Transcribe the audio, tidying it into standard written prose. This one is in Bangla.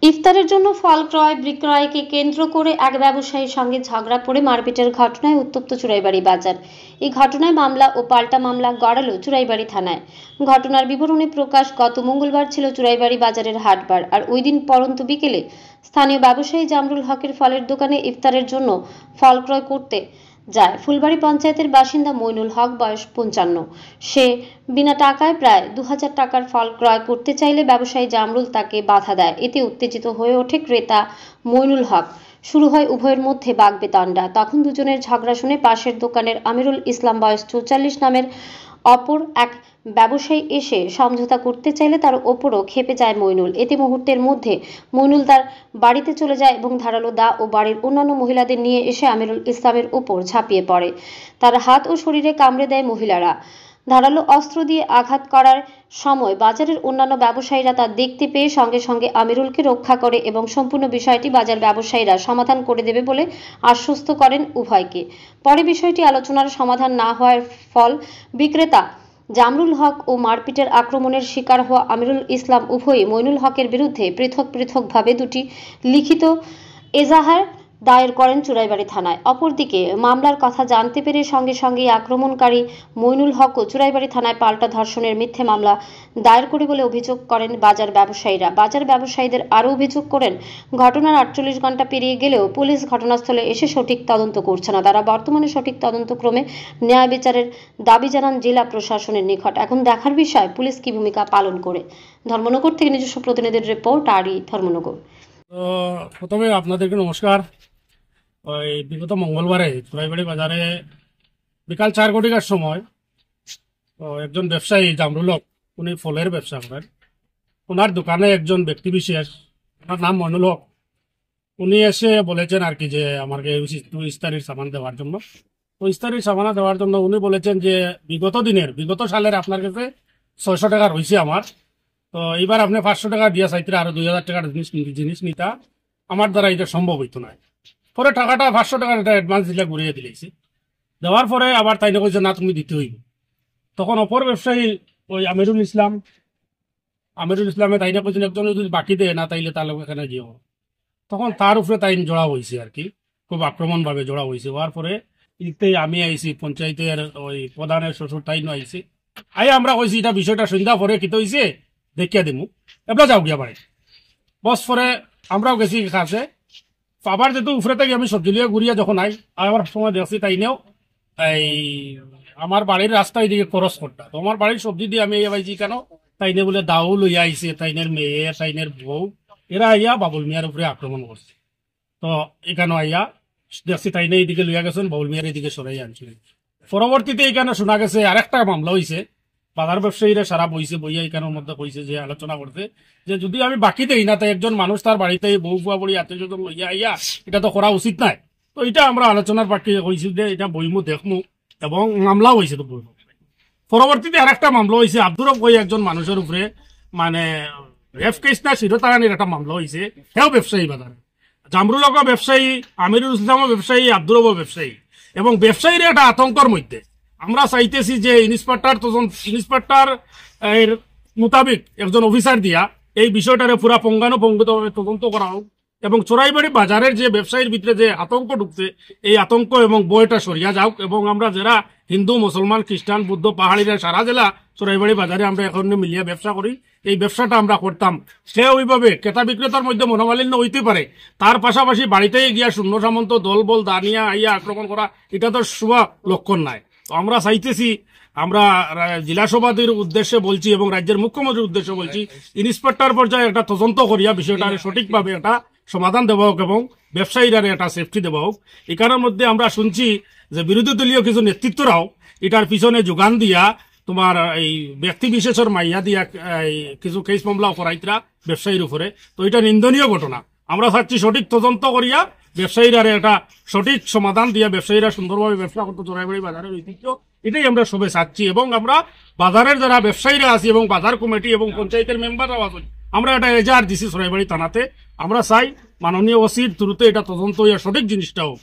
ইফতারের জন্য ফল ক্রয় বিক্রয়কে কেন্দ্র করে এক ব্যবসায়ীর সঙ্গে ঝগড়া পড়ে মারপিটের ঘটনায় উত্তপ্ত চুরাইবাড়ি বাজার। এই ঘটনায় মামলা ও পাল্টা মামলা গড়ালো চুরাইবাড়ি থানায়। ঘটনার বিবরণী প্রকাশ, গত মঙ্গলবার ছিল চুরাইবাড়ি বাজারের হাটবার। আর ওই দিন পরন্ত বিকেলে স্থানীয় ব্যবসায়ী জামরুল হকের ফলের দোকানে ইফতারের জন্য ফল ক্রয় করতে যায় ফুলবাড়ি পঞ্চায়েতের বাসিন্দা মইনুল হক, বয়স 55। সে বিনা টাকায় প্রায় 2000 টাকার ফল ক্রয় করতে চাইলে ব্যবসায়ী জামরুল তাকে বাধা দেয়। এতে উত্তেজিত হয়ে ওঠে ক্রেতা মইনুল হক। শুরু হয় উভয়ের মধ্যে বাগবিতণ্ডা। তখন দুজনের ঝগড়া শুনে পাশের দোকানের আমিরুল ইসলাম, বয়স 44 নামের অপর এক ব্যবসায়ী এসে সমঝোতা করতে চাইলে তার ওপরও ক্ষেপে যায় মইনুল। এতে মুহূর্তের মধ্যে মইনুল তার বাড়িতে চলে যায় এবং ধারালো দা ও বাড়ির অন্যান্য মহিলাদের নিয়ে এসে আমিরুল ইসলামের ওপর ঝাঁপিয়ে পড়ে। তার হাত ও শরীরে কামড়ে দেয় মহিলারা। ধারালো অস্ত্র দিয়ে আঘাত করার সময় বাজারের অন্যান্য ব্যবসায়ীরা তা দেখতে পেয়ে সঙ্গে সঙ্গে আমিরুলকে রক্ষা করে এবং সম্পূর্ণ বিষয়টি বাজার ব্যবসায়ীরা সমাধান করে দেবে বলে আশ্বস্ত করেন উভয়কে। পরে বিষয়টি আলোচনার সমাধান না হওয়ার ফল বিক্রেতা জামরুল হক ও মারপিটের আক্রমণের শিকার হওয়া আমিরুল ইসলাম উভয়ই মইনুল হকের বিরুদ্ধে পৃথক পৃথকভাবে দুটি লিখিত এজাহার দায়ের করেন চুরাইবাড়ি থানায়। অপরদিকে মামলার কথা জানতে পেরে সঙ্গে সঙ্গে আক্রমণকারী মইনুল হকও চুরাইবাড়ি থানায় পাল্টা ধর্ষণের মিথ্যে মামলা দায়ের করে বলে অভিযোগ করেন বাজার ব্যবসায়ীরা। বাজার ব্যবসায়ীদের আরও অভিযোগ করেন, ঘটনার 48 ঘন্টা পেরিয়ে গেলেও পুলিশ ঘটনাস্থলে এসে সঠিক তদন্ত করছে না। তারা বর্তমানে সঠিক তদন্তক্রমে ন্যায় বিচারের দাবি জানান জেলা প্রশাসনের নিকট। এখন দেখার বিষয় পুলিশ কি ভূমিকা পালন করে। ধর্মনগর থেকে নিজস্ব প্রতিনিধির রিপোর্ট, আরই ধর্মনগর। তো প্রথমে আপনাদেরকে নমস্কার। ওই বিগত মঙ্গলবারে চুরাইবাড়ি বাজারে বিকাল 4 ঘটিকার সময় তো একজন ব্যবসায়ী জামরুল হক, উনি ফলের ব্যবসা করেন, ওনার দোকানে একজন ব্যক্তি বিশেষ, ওনার নাম মইনুল হক, উনি এসে বলেছেন আর কি যে আমাকে ইস্তারির সামান দেওয়ার জন্য। তো ইস্তারির সামানা দেওয়ার জন্য উনি বলেছেন যে বিগত সালের আপনার কাছে 600 টাকা রয়েছে আমার, তো এইবার আপনি 500 টাকা দিয়ে চাইতে আরো 2000 টাকার জিনিস নিতা আমার দ্বারা এটা সম্ভব হইতো না। পরে টাকাটা 500 টাকার অ্যাডভান্স দিলে ঘুরিয়ে দিলেছি। দেওয়ার পরে আবার তাই না কইছে না তুমি দিতে হইব। তখন অপর ব্যবসায়ী ওই আমিরুল ইসলামে তাই না কইছেন একজন যদি বাকি দেয় না তাইলে তার লোক এখানে যেও। তখন তার উপরে তাই জোড়া হয়েছে আর কি, খুব আক্রমণ ভাবে জোড়া হয়েছে। হওয়ার পরে আমি আইছি, পঞ্চায়েতের ওই প্রধানের শ্বশুর তাই নো আইছি। আমরা কইছি এটা বিষয়টা সন্ধ্যা পরে কি হয়েছে দেখিয়া দিমু, এবার যাও গিয়া বাড়ি বস। পরে আমরাও গেছি কাছে। আবার যেহেতু উপরে থেকে আমি সবজি লিয়ে ঘুরিয়া যখন আবার সময় দেখছি তাই নেও এই আমার বাড়ির রাস্তা এদিকে ক্রস করতা। তো আমার বাড়ির সবজি দিয়ে আমি পাইছি কেন তাইনে বলে দাও লইয়া আইছে, তাইনের মেয়ে তাইনের বউ, এরা আইয়া বাবুল মিয়ার উপরে আক্রমণ করছে। তো এখানে আইয়া দেখছি তাইনে এইদিকে লইয়া গেছেন, বাবুল মিয়ার এইদিকে সরাই আনছিলেন। পরবর্তীতে এখানে শোনা গেছে আরেকটা মামলা হয়েছে, বাজার ব্যবসায়ীরা সারা বইয়া এখানের মধ্যে কইছে যে আলোচনা করতে যে যদি আমি বাকি দেই না তাই একজন মানুষ তার বাড়িতে বউ ফুয়া বড়ি আত্মীয় স্বজন লইয়া আইয়া এটা তো করা উচিত নাই। তো এটা আমরা আলোচনার পার্টি কইছি যে এটা বইমু দেখমু এবং মামলাও হয়েছে। তো বইমু পরবর্তীতে আরেকটা মামলা হয়েছে আব্দুর রব একজন মানুষের উপরে মানে রেপ কেস না শিরতারানির একটা মামলা হয়েছে। সেও ব্যবসায়ী বাজারে, জামরুল হক ব্যবসায়ী, আমিরুল ইসলাম ব্যবসায়ী, আব্দুর রব ব্যবসায়ী, এবং ব্যবসায়ীর একটা আতঙ্কর মধ্যে আমরা চাইতেছি যে ইন্সপেক্টর এর মোতাবেক একজন অফিসার দিয়া এই বিষয়টারে পুরা পঙ্গানুপঙ্গিতভাবে তদন্ত করা হোক এবং চোরাইবাড়ি বাজারের যে ব্যবসায়ীর ভিতরে যে আতঙ্ক ঢুকছে এই আতঙ্ক এবং বইটা সরিয়া যাওক এবং আমরা যারা হিন্দু, মুসলমান, খ্রিস্টান, বুদ্ধ, পাহাড়িরা সারা জেলা চোরাইবাড়ি বাজারে আমরা এখন মিলিয়া ব্যবসা করি, এই ব্যবসাটা আমরা করতাম। সে ওইভাবে ক্রেতা বিক্রেতার মধ্যে মনোমালিন্য হইতে পারে, তার পাশাপাশি বাড়িতে গিয়া শূন্য সামন্ত দল বল দাঁড়িয়ে আইয়া আক্রমণ করা এটা তো শুভ লক্ষণ নাই। তো আমরা চাইতেছি, আমরা জেলা সভাপতির উদ্দেশ্যে বলছি এবং রাজ্যের মুখ্যমন্ত্রীর উদ্দেশ্যে বলছি, ইন্সপেক্টর পর্যায়ে একটা তদন্ত করিয়া বিষয়টা সঠিকভাবে একটা সমাধান দেওয়া হোক এবং ব্যবসায়ীরা একটা সেফটি দেওয়া হোক। এখানের মধ্যে আমরা শুনছি যে বিরোধী দলীয় কিছু নেতৃত্বরাও এটার পিছনে যোগান দিয়া তোমার এই ব্যক্তি বিশেষের মাইয়া দিয়া কিছু কেস মামলা করাইতরা ব্যবসায়ীর উপরে। তো এটা নিন্দনীয় ঘটনা। আমরা চাচ্ছি সঠিক তদন্ত করিয়া ব্যবসায়ীরা একটা সঠিক সমাধান দিয়া ব্যবসায়ীরা সুন্দরভাবে ব্যবসা করতে চোরাইবাড়ি বাজারের ঐতিহ্য এটাই আমরা সবে চাচ্ছি। এবং আমরা বাজারের যারা ব্যবসায়ীরা আছি এবং বাজার কমিটি এবং পঞ্চায়েতের মেম্বাররাও আছেন, আমরা এটা এজাহার দিছি চোরাইবাড়ি থানাতে। আমরা চাই মাননীয় ওসির থ্রুতে এটা তদন্ত হইয়া সঠিক জিনিসটা হোক।